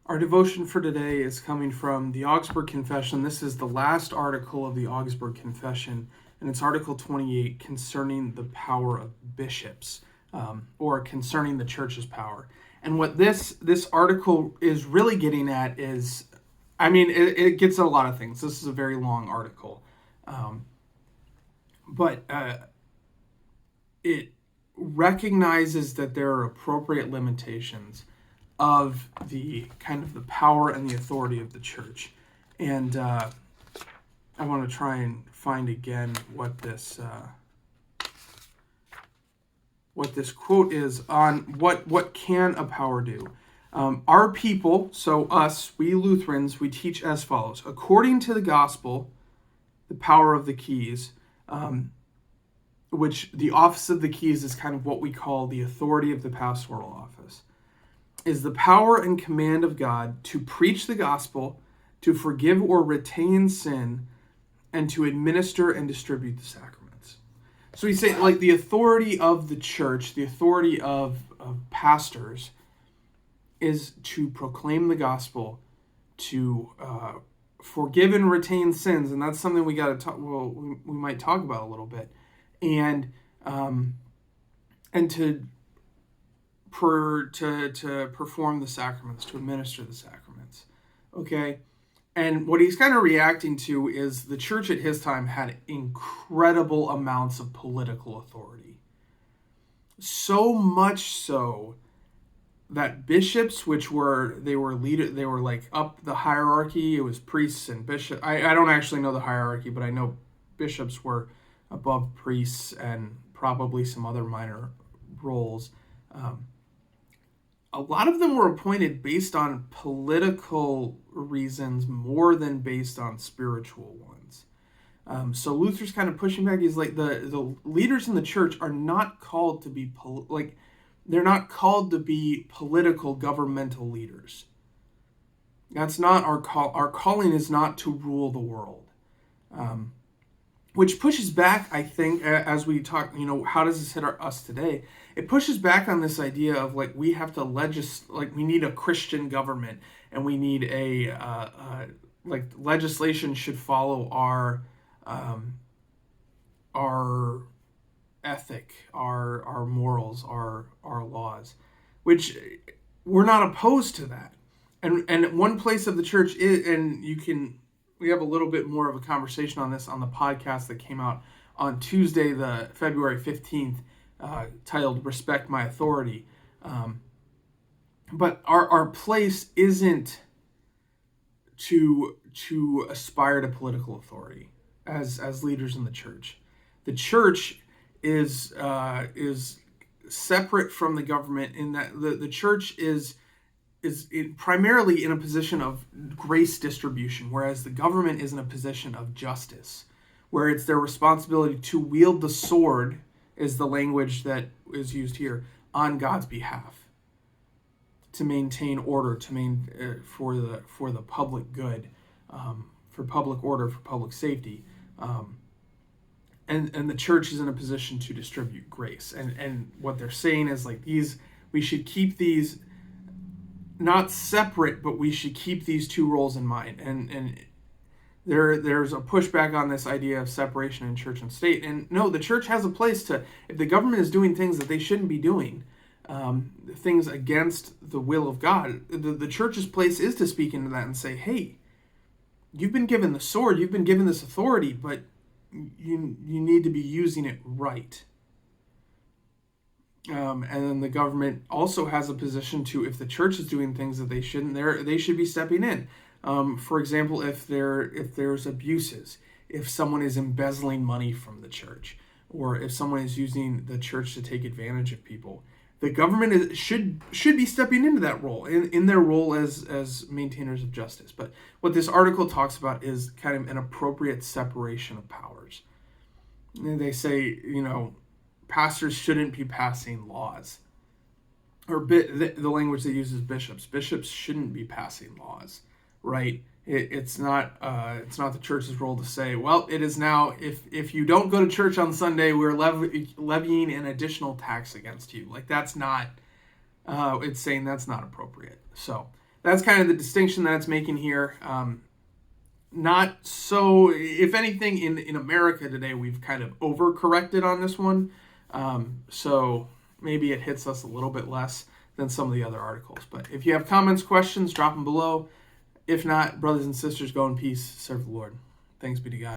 Our devotion for today is coming from the Augsburg Confession. This is the last article of the Augsburg Confession, and it's Article 28 concerning the power of bishops, or concerning the church's power. And what this article is really getting at is, it gets at a lot of things. This is a very long article, but it recognizes that there are appropriate limitations of the kind of the power and the authority of the church. And I want to try and find again what this quote is on what can a power do. Our people, so us, we Lutherans, we teach as follows. According to the gospel, the power of the keys, which the office of the keys is kind of what we call the authority of the pastoral office, is the power and command of God to preach the gospel, to forgive or retain sin, and to administer and distribute the sacraments. So we say, like, the authority of the church, the authority of pastors, is to proclaim the gospel, to forgive and retain sins, and that's something we got to talk. Well, we might talk about a little bit, and to perform the sacraments, to administer the sacraments. Okay? And what he's kind of reacting to is the church at his time had incredible amounts of political authority. So much so that bishops, they were like up the hierarchy. It was priests and bishops. I don't actually know the hierarchy, but I know bishops were above priests and probably some other minor roles. A lot of them were appointed based on political reasons more than based on spiritual ones. So Luther's kind of pushing back. He's like, the leaders in the church are not called to be they're not called to be political governmental leaders. That's not our call. Our calling is not to rule the world. Which pushes back, I think, as we talk, how does this hit us today? It pushes back on this idea of, like, we have to we need a Christian government, and we need legislation should follow our ethic, our morals, our laws, which we're not opposed to that. And one place of the church is, and we have a little bit more of a conversation on this on the podcast that came out on Tuesday, the February 15th, titled Respect My Authority. But our place isn't to aspire to political authority as leaders in the church. The church is separate from the government in that the church is primarily in a position of grace distribution, whereas the government is in a position of justice, where it's their responsibility to wield the sword, is the language that is used here, on God's behalf, to maintain order, for the public good, for public order, for public safety, and the church is in a position to distribute grace. And what they're saying is, like, we should keep these not separate, but we should keep these two roles in mind. And there's a pushback on this idea of separation in church and state. And no, the church has a place if the government is doing things that they shouldn't be doing, things against the will of God, the church's place is to speak into that and say, hey, you've been given the sword, you've been given this authority, but you need to be using it right. And then the government also has a position to, if the church is doing things that they shouldn't, they should be stepping in. For example, if there's abuses, if someone is embezzling money from the church, or if someone is using the church to take advantage of people, the government should be stepping into that role, in their role as maintainers of justice. But what this article talks about is kind of an appropriate separation of powers. And they say, pastors shouldn't be passing laws, or the language they use is bishops. Bishops shouldn't be passing laws, right? It's not the church's role to say, well, it is now, if you don't go to church on Sunday, we're levying an additional tax against you. Like, that's not, it's saying that's not appropriate. So that's kind of the distinction that it's making here. Not so, if anything, in America today, we've kind of overcorrected on this one. So maybe it hits us a little bit less than some of the other articles. But if you have comments, questions, drop them below. If not, brothers and sisters, go in peace, serve the Lord. Thanks be to God.